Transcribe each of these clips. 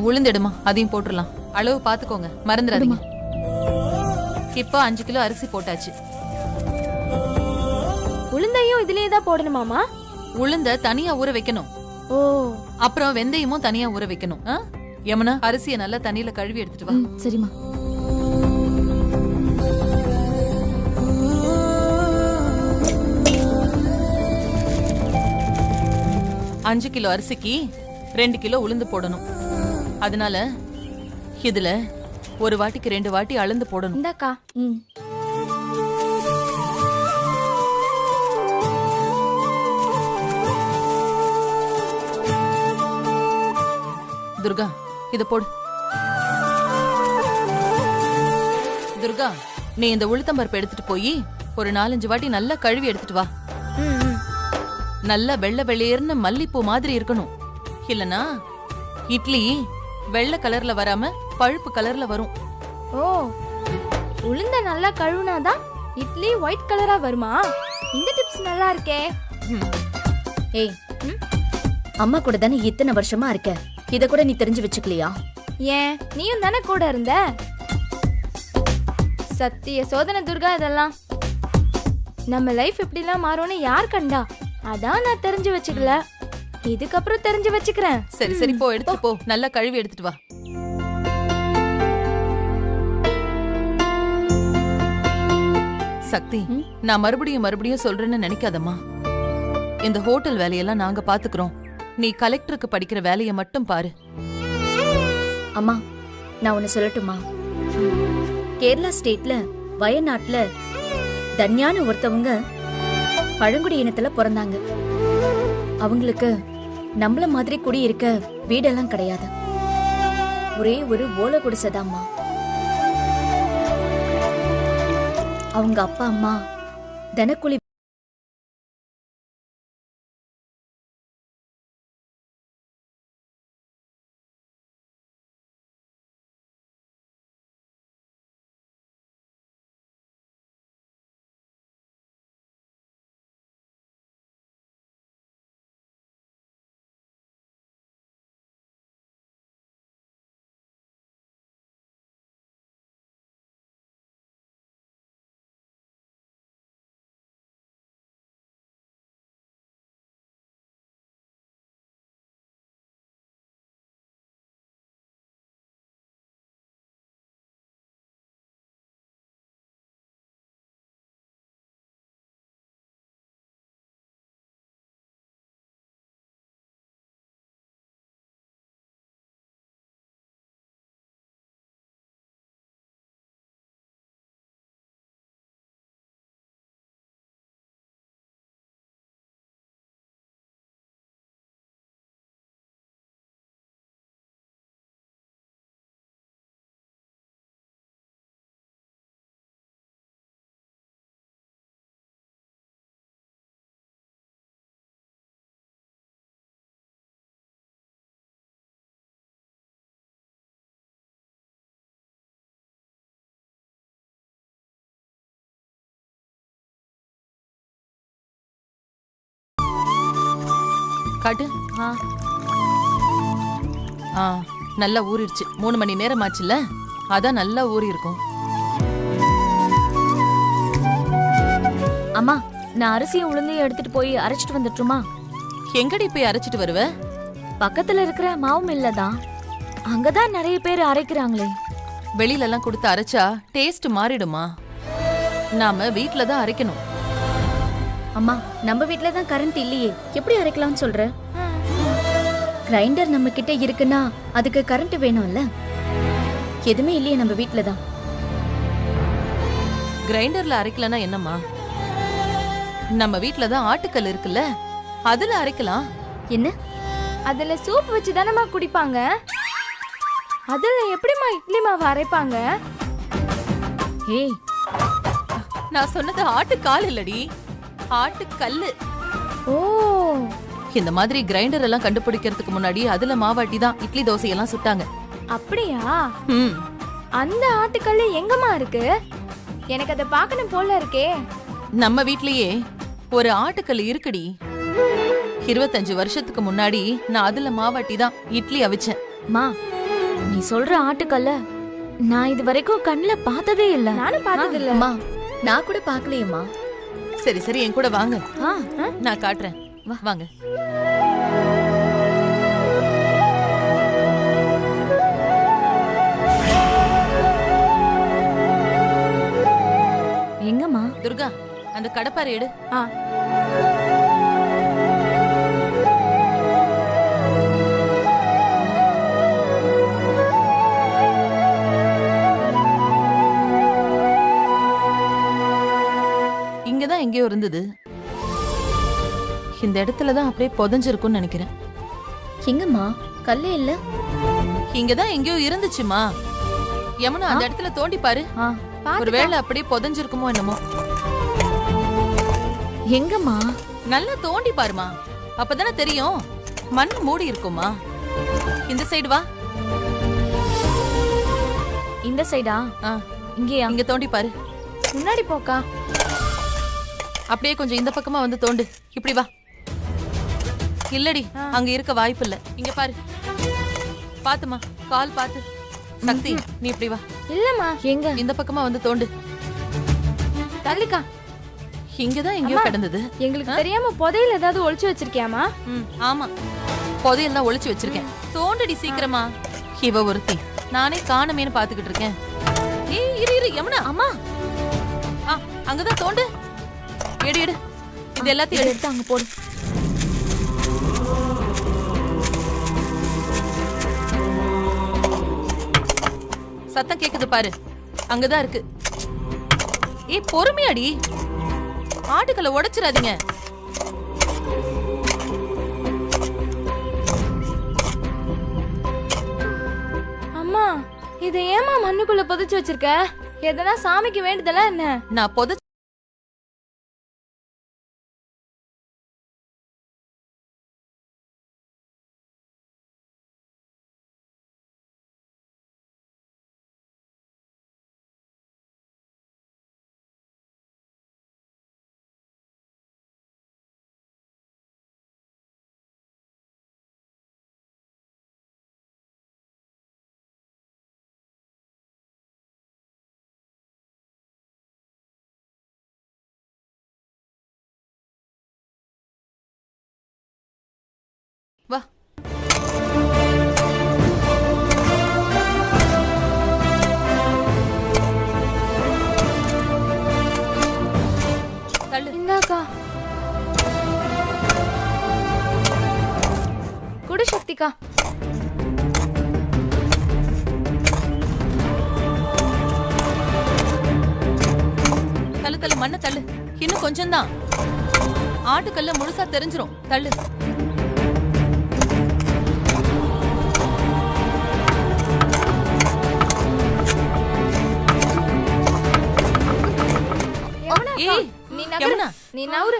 உளுந்துடுமா, அதையும் போட்டுடலாம். அளவு பாத்துக்கோங்க, மறந்துடாதீங்க. இப்போ 5 கிலோ அரிசி போட்டாச்சு. உளுந்தையும் இதுலயே தான் போடணுமாமா? உளுந்த தனியா ஊற வைக்கணும். ஓ, அப்புறம் வெந்தயமும் தனியா ஊற வைக்கணும். யமுனா, அரிசியை நல்லா தண்ணியில கழுவி எடுத்துட்டு வா. சரிம்மா. அஞ்சு கிலோ அரிசிக்கு 2 கிலோ உளுந்து போடணும். அதனால இதுல ஒரு வாட்டிக்கு 2 வாட்டி அளந்து போடணும். இந்தாக்கா. துர்கா, இத போடு. துர்கா, நீ இந்த உளுத்தம்பருப்பு எடுத்துட்டு போய் ஒரு 4-5 வாட்டி நல்லா கழுவி எடுத்துட்டு வா. நல்லா வெள்ளை வெளியேர்னு மல்லிப்பூ மாதிரி இருக்கணும். இல்லனா இட்லி வெள்ளை கலர்ல வராம பழுப்பு கலர்ல வரும். ஓ, உளுந்த நல்லா கழுவுனாதான் இட்லி ஒயிட் கலரா வருமா? இந்த டிப்ஸ் நல்லா இருக்கே. ஏய், அம்மா கூட தானே இத்தனை வருஷமா இருக்க, இத கூட நீ தெரிஞ்சு வச்சுக்கலையா? ஏன், நீயும் தானே கூட இருந்த? சத்திய சோதனை துர்கா இதெல்லாம். நம்ம லைஃப் இப்படிலாம் மாறும்னு யார் கண்டா? அதான் நான் தெரிஞ்சு வச்சுக்கல. இதுக்கப்புறம் தெரிஞ்சு வச்சுக்கிறேன். சரி சரி, போ, எடுத்து போ, நல்லா கழுவி எடுத்துட்டு வா. சக்தி, நான் மறுபடியும் சொல்றேன்னு நினைக்காதம்மா. இந்த ஹோட்டல் வேலையெல்லாம் நாங்க பாத்துக்கிறோம். நீ கலெக்டருக்கு படிக்கிற வேலையை மட்டும் பாரு. அம்மா, நான் ஒன்னு சொல்லட்டுமா? கேரளா ஸ்டேட்ல வயநாட்டுல தன்யான ஒருத்தவங்க பழங்குடி இனத்துல பிறந்தாங்க. அவங்களுக்கு நம்மள மாதிரி குடி இருக்க வீடெல்லாம் கிடையாது. ஒரே ஒரு ஓலை குடிசைதாம்மா. அவங்க அப்பா அம்மா தினக்கூலி காட்டு. நல்லா ஊறிடுச்சு. 3 மணி நேரம் ஆச்சுல்ல, அதான் நல்லா ஊறி இருக்கும். அம்மா, நான் அரிசியும் உளுந்தையும் எடுத்துட்டு போய் அரைச்சிட்டு வந்துட்டுமா? எங்கடி போய் அரைச்சிட்டு வருவ? பக்கத்துல இருக்கிற மாவு மில்லதான். அங்கதான் நிறைய பேர் அரைக்கிறாங்களே. வெளியில எல்லாம் கொடுத்து அரைச்சா டேஸ்ட் மாறிடுமா? நாம வீட்ல தான் அரைக்கணும். அம்மா, நம்ம வீட்ல தான் கரண்ட் இல்லையே, எப்படி அரைக்கலாம்னு சொல்ற? கிரைண்டர் நம்ம கிட்ட இருக்குன்னா அதுக்கு கரண்ட் வேணும்ல. எதுவுமே இல்லையே நம்ம வீட்ல தான். கிரைண்டர்ல அரைக்கலனா என்னம்மா? நம்ம வீட்ல தான் ஆட்டுக்கல் இருக்குல்ல, அதுல அரைக்கலாம். என்ன? அதுல சூப் வச்சு தானமா குடிப்பாங்க. அதுல எப்படிமா இட்லி மாவு அரைப்பாங்க? ஏய், நான் சொன்னது ஆட்டுக்கால் இல்லடி, ஆட்டுக்கல்லு. ஓ, இந்த மாதிரி கிரைண்டர் எல்லாம் கண்டுபிடிக்கிறதுக்கு முன்னாடி அதுல மாவாட்டி தான் இட்லி தோசை எல்லாம் சுட்டாங்க. அப்படியா? அந்த ஆட்டுக்கல்லு எங்கம்மா இருக்கு? எனக்கு அதை பார்க்கணும் போல இருக்கே. நம்ம வீட்லயே ஒரு ஆட்டுக்கல் இருக்குடி. 25 வருஷத்துக்கு முன்னாடி நான் அதுல மாவாட்டி தான் இட்லி அவிச்சேன். மா, நீ சொல்ற ஆட்டுக்கல்ல நான் இது வரைக்கும் கண்ணுல பார்த்ததே இல்ல. நானும் பார்த்தது இல்ல. அம்மா நான் கூட பார்க்கலையேம்மா. சரி சரி, என் கூட வாங்க, ஆ, நான் காட்டுறேன். வாங்க. எங்கம்மா? துர்கா, அந்த கடப்பாரை எடு. ஆ. இங்கதான் எங்கேயோ இருந்தது. இந்த இடத்துலதான் அப்படியே புதைஞ்சிருக்கும்னு நினைக்கிறேன். எங்கம்மா? கல்லே இல்ல. இங்கதான் எங்கேயோ இருந்துச்சுமா. யமுனா, அந்த இடத்துல தோண்டி பாரு. ஆ, ஒருவேளை அப்படியே புதைஞ்சிருக்குமோ என்னமோ. எங்கம்மா? நல்லா தோண்டி பாருமா, அப்பதானே தெரியும். மண் மூடி இருக்குமா. இந்த சைடு வா. இந்த சைடா? ஆ, இங்கேயா? இங்க தோண்டி பாரு. முன்னாடி போக்கா. அப்படியே கொஞ்சம் இந்த பக்கமா வந்து தோண்டு. இப்படி வா. இல்லடி, அங்க இருக்க வாய்ப்பு இல்ல. இங்க பாரு. பாத்துமா, கால் பாத்து. சக்தி, நீ இப்படி வா. இல்லம்மா. எங்க? இந்த பக்கமா வந்து தோண்டு. தள்ளிக்கா. இங்கதான் எங்கேயோ கிடந்தது. எங்களுக்கு தெரியாம புதையில ஏதாவது ஒளிச்சு வச்சிருக்கியாமா? ஆமா, புதையல் தான் ஒளிச்சு வச்சிருக்கேன். தோண்டடி சீக்கிரமா. இவ ஒருத்தி, நானே காணமேன்னு பாத்துக்கிட்டு இருக்கேன். ஏய் இரு இரு யமுனா. அம்மா, அங்கதான் தோண்டு. எடு எடு, இது எல்லாத்தையும் எடுத்து அங்க போடு. சத்தம் கேக்குது பாரு, அங்கதான் இருக்கு. ஏய் பொறுமையாடி, ஆட்டுக்களை உடைச்சிடாதீங்க. அம்மா, இதை ஏமா மண்ணுக்குள்ள புதைச்சு வச்சிருக்க? எதனா சாமிக்கு வேண்டுதலா என்ன? நான் புதை வா. தள்ளு. இந்தாக்கா. குடு சக்திக்கா. தள்ளு தள்ளு, மண்ணை தள்ளு. இன்னும் கொஞ்சம் தான். ஆட்டுக்கல்ல முழுசா தெரிஞ்சிரும். தள்ளு. ஏய் நீ நகரு. யமுனா. நீ நவுரு.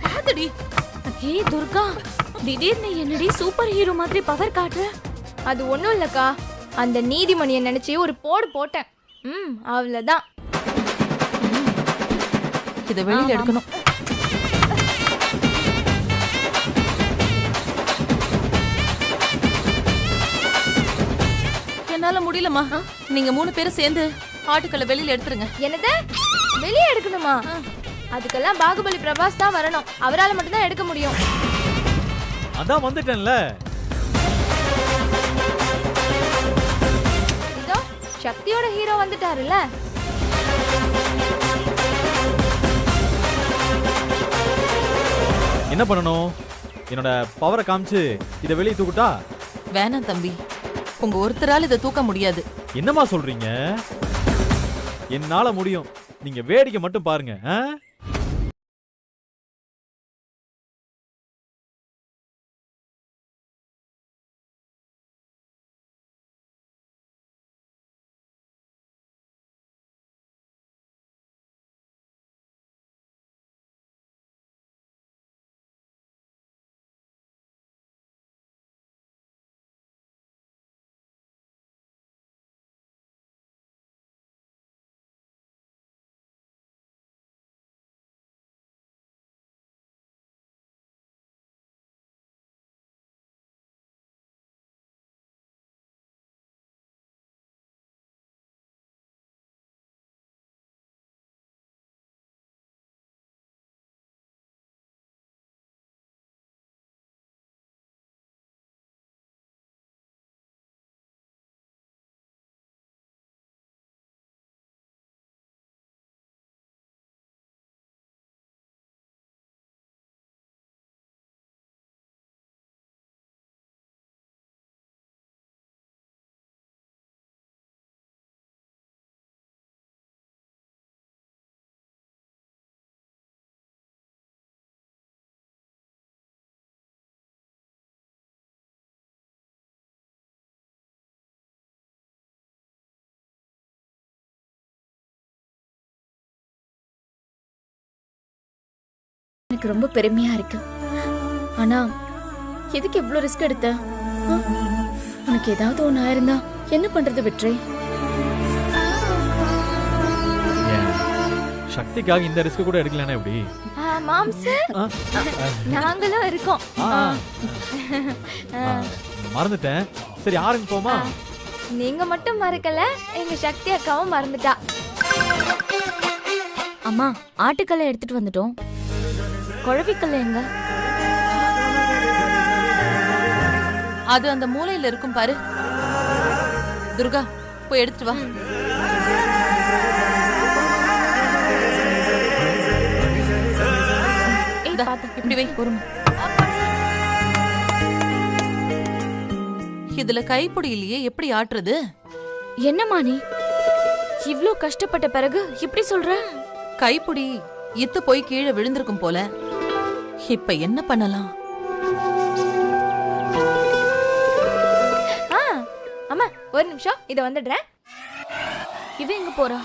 பாத்துடி. ஏய் துர்கா, திடீர்னு என்னடி சூப்பர் ஹீரோ மாதிரி பவர் காட்டுற? அது ஒண்ணும் இல்லக்கா, அந்த நீதிமணியை நினைச்சு ஒரு போடு போட்டேன். அவ்வளவுதான். இத வெளியில எடுக்கணும். என்னால முடியலமா. நீங்க 3 பேரும் சேர்ந்து ஆட்டுக்களை வெளியில எடுத்துருங்க. என்னது? வெளியே எடுக்கணுமா? அதுக்கெல்லாம் பாகுபலி பிரபாஸ் தான் வரணும். அவரால மட்டும்தான் எடுக்க முடியும். அதான் வந்துட்டேன்ல. இதோ சக்தியோட ஹீரோ வந்துட்டாருல்ல. என்ன பண்ணணும்? என்னோட பவரை காமிச்சு இதை வெளியே தூக்குட்டா? வேணாம் தம்பி, உங்க ஒருத்தரால இதை தூக்க முடியாது. என்னம்மா சொல்றீங்க? என்னால முடியும். நீங்க வேடிக்கை மட்டும் பாருங்க. எனக்கு ரொம்ப பெருமையா இருக்கு. ஆனா எதுக்கு இவ்ளோ ரிஸ்க் எடுத்த? ஆ? உனக்கு ஏதாவது ஒண்ணு ஆயிருந்தா என்ன பண்றது வெற்றி? ஏன் சக்திக்காக இந்த ரிஸ்க் கூட எடுக்கலன்னா எப்படி? மாம்ஸ் நாங்களும் இருக்கோம். மறந்துட்டேன். சரி ஆரம்பி போமா? நீங்க மட்டும் மறக்கல, எங்க சக்தி அக்காவும் மறந்துட்டா. அம்மா ஆட்டுக்கல்ல எடுத்துட்டு வந்துட்டோம். குழவிக்கல்ல எங்க? அது அந்த மூலையில இருக்கும் பாரு. துர்கா போய் எடுத்துட்டு வா. இப்படி வை. பொறுமை. இதுல கைப்பிடி இல்லையே, எப்படி ஆட்டுறது? என்னம்மா நீ இவ்ளோ கஷ்டப்பட்ட பிறகு இப்படி சொல்ற? கைப்பிடி இத்து போய் கீழே விழுந்திருக்கும் போல. இப்ப என்ன பண்ணலாம்? அம்மா ஒரு நிமிஷம், இத வந்துடுறேன். இவ எங்க போறா?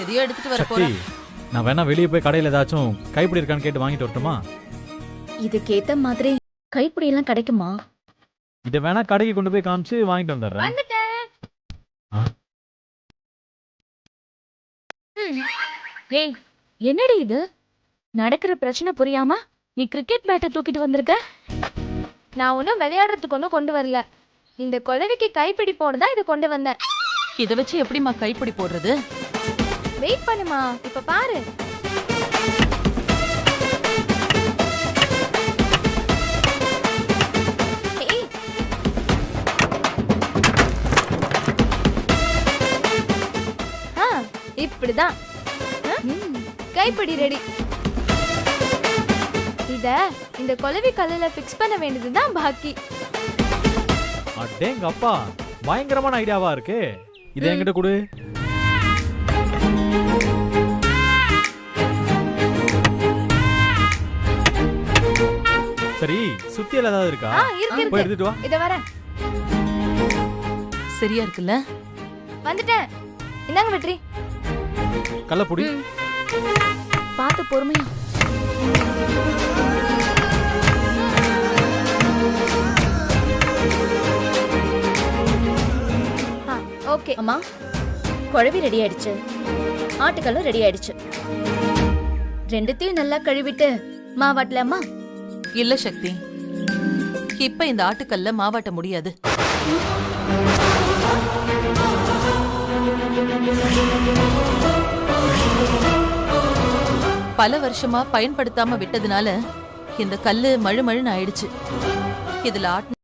எதையோ எடுத்துட்டு வர சக்தி, போறேன். நான் வேணா வெளியே போய் கடையில ஏதாச்சும் கைப்பிடி இருக்கான்னு கேட்டு வாங்கிட்டு வரட்டுமா? இதுக்கேத்த மாதிரி கைப்பிடி எல்லாம் கிடைக்குமா? இதை வேணா கடைக்கு கொண்டு போய் காமிச்சு வாங்கிட்டு வந்துடுறேன். வந்துட்டேன். ஏய் என்னடி இது? நடக்கிற பிரச்சனை புரியாம நீ கிரிக்கெட் பேட்டை தூக்கிட்டு வந்திருக்க? நான் ஒன்னும் விளையாடுறதுக்கு ஒன்னும் கொண்டு வரல. இந்த குழவிக்கு கைப்பிடி போடுதா இதை கொண்டு வந்தேன். இத வச்சு எப்படிமா கைப்பிடி போடுறது? வெயிட் பண்ணுமா, இப்ப பாரு. இப்படிதான் கைப்பிடி ரெடி. இத இந்த குழவி கல்லுல பிக்ஸ் பண்ண வேண்டியதுதான் பாக்கி. அடேங்க அப்பா, பயங்கரமான ஐடியாவா இருக்கு. இதை என்கிட்ட கொடு. சரி, சுத்தியல் ஏதாவது இருக்கா? இருக்கு போய் இருக்கு. எடுத்துட்டு வா. இத வரேன். சரியா இருக்குல்ல? வந்துட்டேன். இந்தாங்க வெற்றி. கள்ளப்புடி. பார்த்து பொறுமையா. ஓகே அம்மா, குழவி ரெடி ஆயிடுச்சு, ஆட்டுக்கல்லும் ரெடி ஆயிடுச்சு. ரெண்டுத்தையும் நல்லா கழுவிட்டு மாவாட்டலாமா? இல்ல சக்தி, இப்ப இந்த ஆட்டுக்கல்ல மாவாட்ட முடியாது. பல வருஷமா பயன்படுத்தாம விட்டதுனால இந்த கல்லு மழுமழுன்னு ஆயிடுச்சு. இதுல ஆட்டு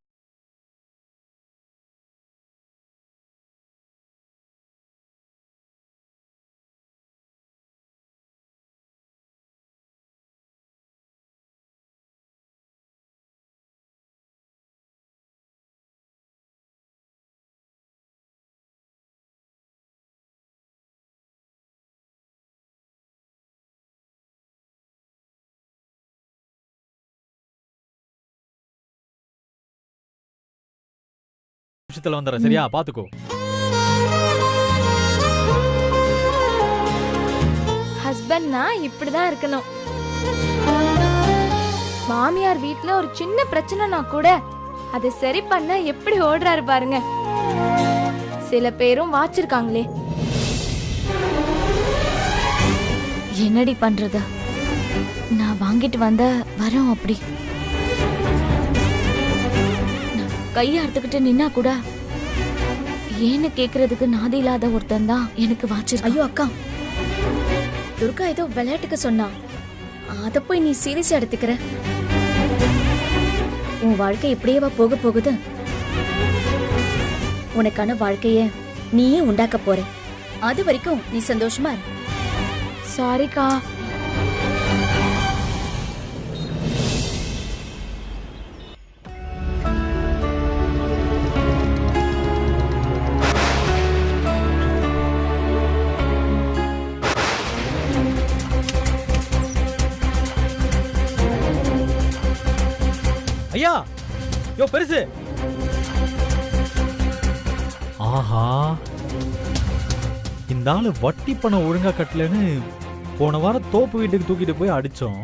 நிமிஷத்துல வந்துடுறேன், சரியா? பாத்துக்கோ. ஹஸ்பண்ட்னா இப்படிதான் இருக்கணும். மாமியார் வீட்ல ஒரு சின்ன பிரச்சனைனா கூட அதை சரி பண்ண எப்படி ஓடுறாரு பாருங்க. சில பேரும் வாச்சிருக்காங்களே. என்னடி பண்றது? நான் வாங்கிட்டு வந்த வரோம் அப்படி. கையை அறுத்துக்கிட்டு நின்னா கூட ஏன்னு கேக்குறதுக்கு நாதி இல்லாத ஒருத்தன் தான் எனக்கு வாச்சிருக்கான். ஐயோ அக்கா, துர்கா ஏதோ விளையாட்டுக்கு சொன்னா, அத போய் நீ சீரியஸா எடுத்துக்கிற? உன் வாழ்க்கை இப்படியேவா போக போகுது? உனக்கான வாழ்க்கைய நீயே உண்டாக்க போற. அது வரைக்கும் நீ சந்தோஷமா இரு. சாரிக்கா. ஐயா, யோ பெருசு. ஆஹா, இந்த ஆளு வட்டி பணம் ஒழுங்கா கட்டலன்னு போன வாரம் தோப்பு வீட்டுக்கு தூக்கிட்டு போய் அடிச்சோம்.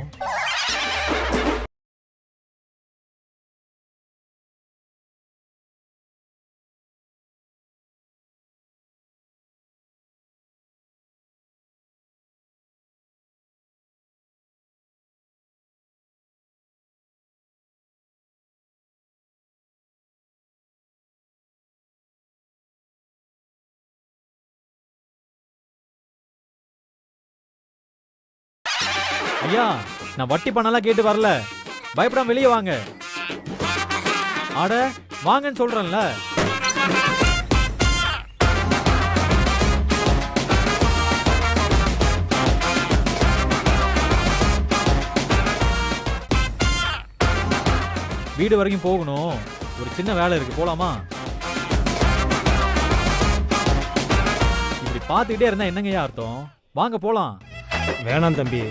ஐயா நான் வட்டி பணம்லாம் கேட்டு வரல, பயப்படாம வெளியே வாங்க. ஆட வாங்கன்னு சொல்றேன்ல. வீடு வரைக்கும் போகணும், ஒரு சின்ன வேலை இருக்கு, போலாமா? இப்படி பார்த்துக்கிட்டே இருந்தா என்னங்கய்யா அர்த்தம்? வாங்க போலாம். வேணாம் தம்பி,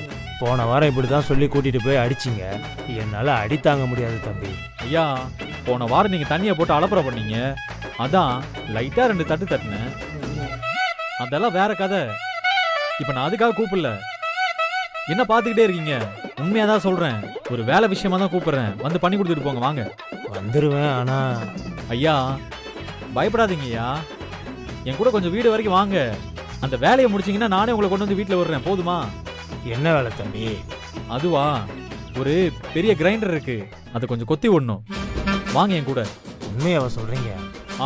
போன வாரம் இப்படி தான் சொல்லி கூட்டிட்டு போய் அடிச்சிங்க, என்னால் அடி தாங்க முடியாது தம்பி. ஐயா போன வாரம் நீங்க தண்ணியை போட்டு அலப்பறை பண்ணீங்க, அதான் லைட்டா 2 தட்டு தட்டினேன். அதெல்லாம் வேற கதை. இப்ப நான் அதுக்காக கூப்பிடல. என்ன பார்த்துக்கிட்டே இருக்கீங்க? உண்மையா தான் சொல்றேன், ஒரு வேலை விஷயமா தான் கூப்பிடுறேன், வந்து பண்ணி கொடுத்துட்டு போங்க. வாங்க. வந்துருவேன், ஆனா ஐயா பயப்படாதீங்க ஐயா, என் கூட கொஞ்சம் வீடு வரைக்கும் வாங்க. அந்த வேலையை முடிச்சிங்கன்னா நானே உங்களை கொண்டு வந்து வீட்டில் விடுறேன், போதுமா? என்ன வேலை தம்பி? அதுவா, ஒரு பெரிய கிரைண்டர் இருக்கு, அதை கொஞ்சம் கொத்தி விடணும். வாங்க என் கூட. உண்மையாவ சொல்றீங்க?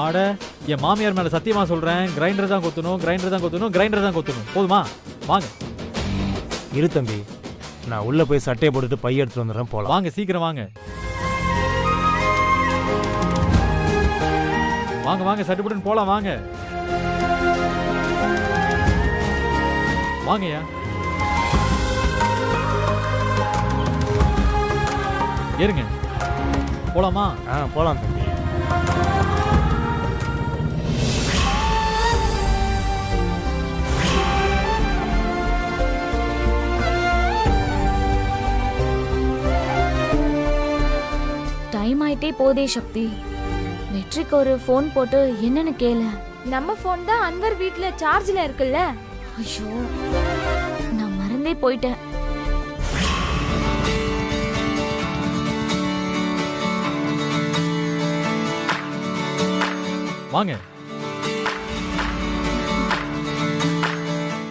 ஆட என் மாமியார் மேல சத்தியமா சொல்றேன், கிரைண்டர் தான் கொத்தணும், கிரைண்டர் தான் கொத்தணும், கிரைண்டர் தான் கொத்தணும், போதுமா? வாங்க. இரு தம்பி, நான் உள்ள போய் சட்டையை போட்டுட்டு பை எடுத்துட்டு வந்துடுறேன், போலாம். வாங்க சீக்கிரம் வாங்க. வாங்க வாங்க சட்டு போட்டுன்னு போலாம், வாங்க வாங்கய்யா. ஏறுங்க, போலாமா? போலாம் தம்பி. டைம் ஆயிட்டே போதே சக்தி. வெற்றிக்கு ஒரு ஃபோன் போட்டு என்னன்னு கேளு. நம்ம ஃபோன் தான் அன்வர் வீட்ல சார்ஜ்ல இருக்குல்ல. ஐயோ நான் மறந்தே போயிட்டேன். வாங்க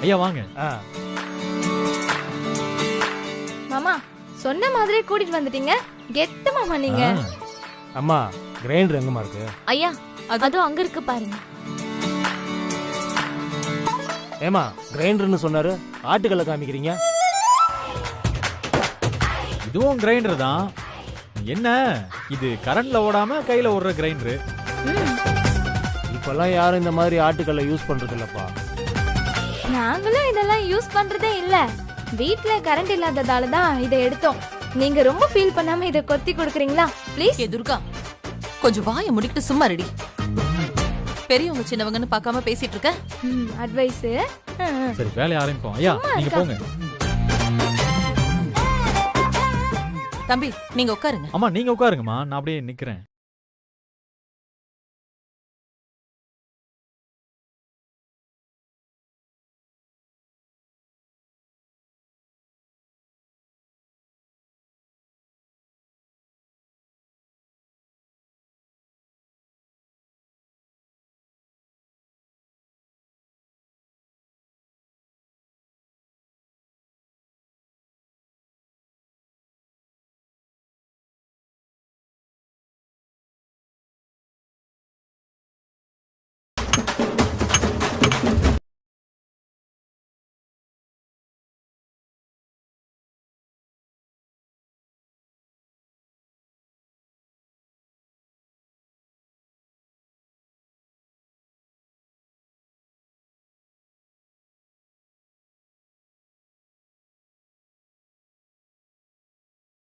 ஐயா, வாங்க. மாமா சொன்ன மாதிரி கூட்டிட்டு வந்துட்டீங்க. கெத்து மாமா நீங்க. அம்மா கிரைண்டர் எங்கம்மா இருக்கு? ஐயா அதுவும் அங்க இருக்கு பாருங்க. ஏமா கிரைண்டர்னு சொன்னாரு, ஆட்டுக்கல்ல காமிக்கிறீங்க? இதுவும் கிரைண்டர் தான். என்ன இது, கரண்ட்ல ஓடாம கையில ஓடுற கிரைண்டர். இப்பெல்லாம் யாரும் இந்த மாதிரி ஆட்டுக்கல்ல யூஸ் பண்றது இல்லப்பா. நாங்களும் இதெல்லாம் யூஸ் பண்றதே இல்ல. வீட்ல கரண்ட் இல்லாததால தான் இதை எடுத்தோம். நீங்க ரொம்ப ஃபீல் பண்ணாம இதை கொத்தி கொடுக்குறீங்களா ப்ளீஸ்? ஏ துர்கா, கொஞ்சம் வாயை முடிக்கிட்டு சும்மா ரெடி. பெரியவங்க சின்னவங்கன்னு பார்க்காம பேசிட்டு இருக்க. அட்வைஸ். சரி வேலைய ஆரம்பிப்போம். ஐயா நீங்க போங்க. தம்பி நீங்க உட்காருங்க. அம்மா நீங்க உட்காருங்கம்மா, நான் அப்படியே நிக்கிறேன்.